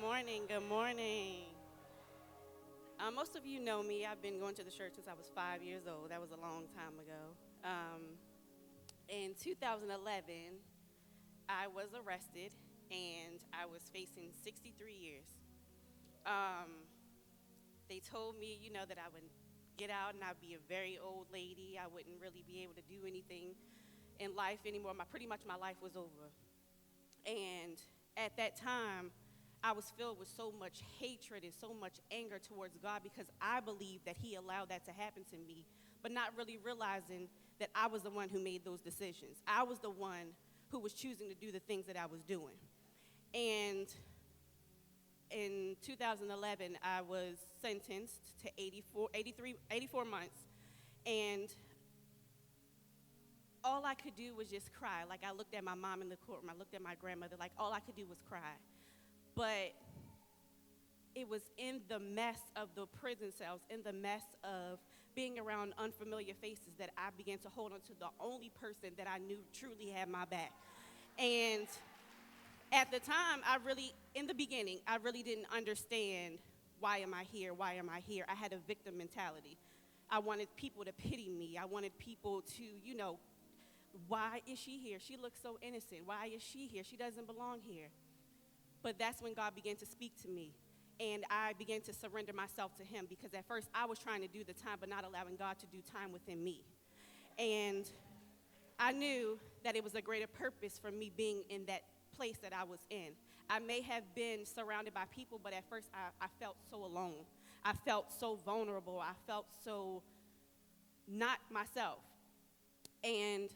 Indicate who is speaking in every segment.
Speaker 1: morning. Good morning. Most of you know me. I've been going to the church since I was 5 years old. That was a long time ago. In 2011, I was arrested and I was facing 63 years. Um, they told me, that I would get out and I'd be a very old lady. I wouldn't really be able to do anything in life anymore. Pretty much my life was over. And at that time, I was filled with so much hatred and so much anger towards God because I believed that He allowed that to happen to me, but not really realizing that I was the one who made those decisions. I was the one who was choosing to do the things that I was doing. And in 2011, I was sentenced to 84 months, and all I could do was just cry. Like, I looked at my mom in the courtroom, I looked at my grandmother, like, all I could do was cry. But it was in the mess of the prison cells, in the mess of being around unfamiliar faces, that I began to hold on to the only person that I knew truly had my back. And at the time, in the beginning, I really didn't understand, why am I here? Why am I here? I had a victim mentality. I wanted people to pity me. I wanted people to, why is she here? She looks so innocent. Why is she here? She doesn't belong here. But that's when God began to speak to me, and I began to surrender myself to Him, because at first I was trying to do the time but not allowing God to do time within me. And I knew that it was a greater purpose for me being in that place that I was in. I may have been surrounded by people, but at first I felt so alone. I felt so vulnerable. I felt so not myself. And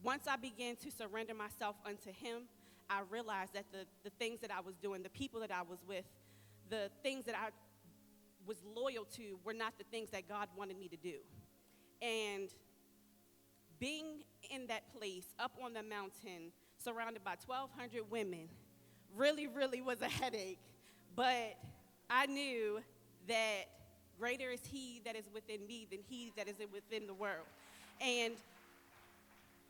Speaker 1: once I began to surrender myself unto Him, I realized that the things that I was doing, the people that I was with, the things that I was loyal to were not the things that God wanted me to do. And being in that place, up on the mountain, surrounded by 1,200 women, really, really was a headache. But I knew that greater is He that is within me than he that is within the world. And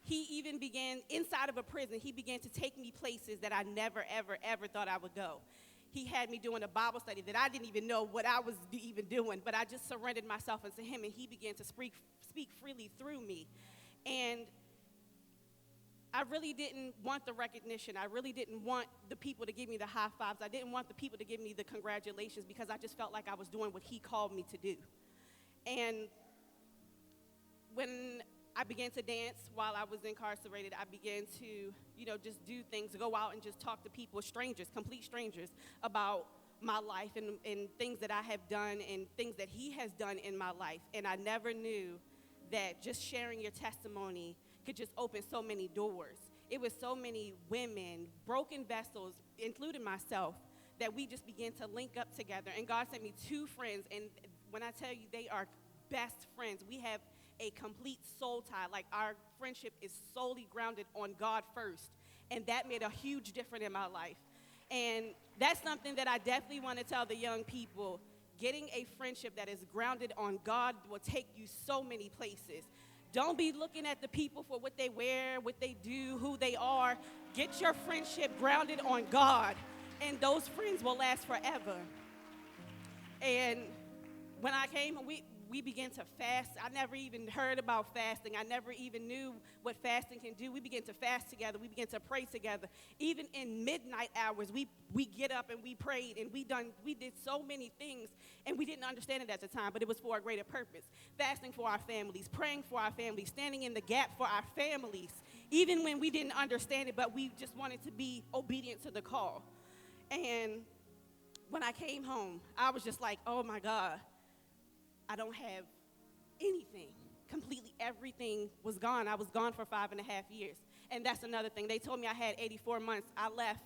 Speaker 1: He even began, inside of a prison, He began to take me places that I never, ever, ever thought I would go. He had me doing a Bible study that I didn't even know what I was even doing, but I just surrendered myself unto Him, and He began to speak freely through me. And I really didn't want the recognition. I really didn't want the people to give me the high fives. I didn't want the people to give me the congratulations, because I just felt like I was doing what He called me to do. And when I began to dance while I was incarcerated, I began to, just do things, go out and just talk to people, strangers, complete strangers, about my life and things that I have done and things that He has done in my life. And I never knew that just sharing your testimony could just open so many doors. It was so many women, broken vessels, including myself, that we just began to link up together. And God sent me two friends, and when I tell you they are best friends, we have a complete soul tie. Like, our friendship is solely grounded on God first, and that made a huge difference in my life. And that's something that I definitely want to tell the young people. Getting a friendship that is grounded on God will take you so many places. Don't be looking at the people for what they wear, what they do, who they are. Get your friendship grounded on God, and those friends will last forever. And when I came, we began to fast. I never even heard about fasting. I never even knew what fasting can do. We began to fast together. We began to pray together. Even in midnight hours, we get up and we prayed, and we did so many things, and we didn't understand it at the time, but it was for a greater purpose. Fasting for our families, praying for our families, standing in the gap for our families, even when we didn't understand it, but we just wanted to be obedient to the call. And when I came home, I was just like, oh my God, I don't have anything. Completely everything was gone. I was gone for 5.5 years. And that's another thing. They told me I had 84 months. I left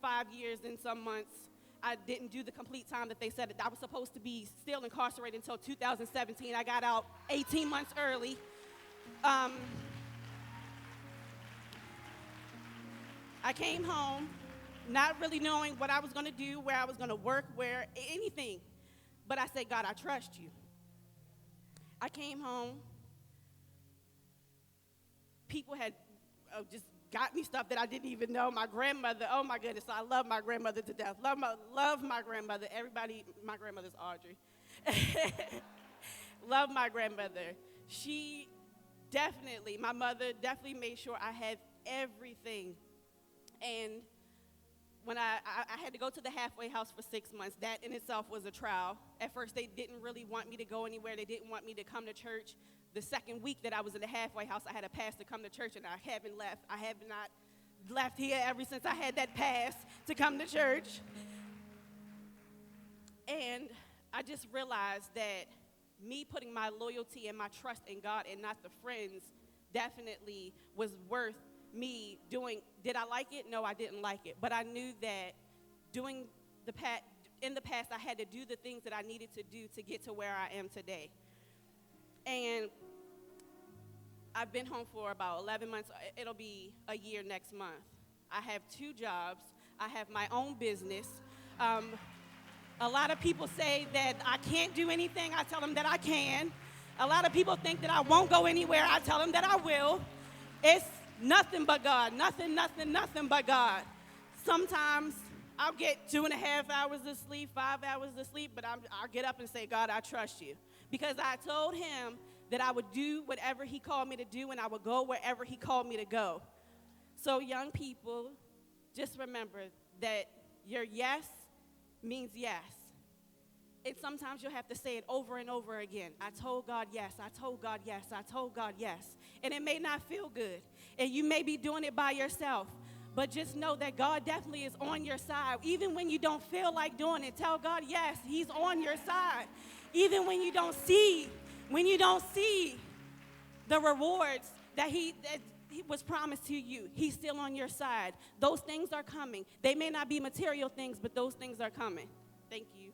Speaker 1: 5 years and some months. I didn't do the complete time that they said that I was supposed to be still incarcerated until 2017. I got out 18 months early. I came home not really knowing what I was going to do, where I was going to work, where anything. But I said, God, I trust you. I came home. People had just got me stuff that I didn't even know. My grandmother, oh my goodness, I love my grandmother to death. Love my grandmother. Everybody, my grandmother's Audrey. Love my grandmother. She definitely, my mother definitely made sure I had everything. And when I had to go to the halfway house for 6 months, that in itself was a trial. At first, they didn't really want me to go anywhere. They didn't want me to come to church. The second week that I was in the halfway house, I had a pass to come to church, and I haven't left. I have not left here ever since I had that pass to come to church. And I just realized that me putting my loyalty and my trust in God and not the friends definitely was worth me doing. Did I like it? No, I didn't like it. But I knew that in the past, I had to do the things that I needed to do to get to where I am today. And I've been home for about 11 months. It'll be a year next month. I have 2 jobs. I have my own business. A lot of people say that I can't do anything. I tell them that I can. A lot of people think that I won't go anywhere. I tell them that I will. It's nothing but God. Nothing but God. Sometimes I'll get 2.5 hours of sleep, 5 hours of sleep, but I'll get up and say, God, I trust you. Because I told him that I would do whatever he called me to do, and I would go wherever he called me to go. So young people, just remember that your yes means yes. And sometimes you'll have to say it over and over again. I told God yes, I told God yes, I told God yes. And it may not feel good. And you may be doing it by yourself. But just know that God definitely is on your side. Even when you don't feel like doing it, tell God yes, he's on your side. Even when you don't see the rewards that he was promised to you, he's still on your side. Those things are coming. They may not be material things, but those things are coming. Thank you.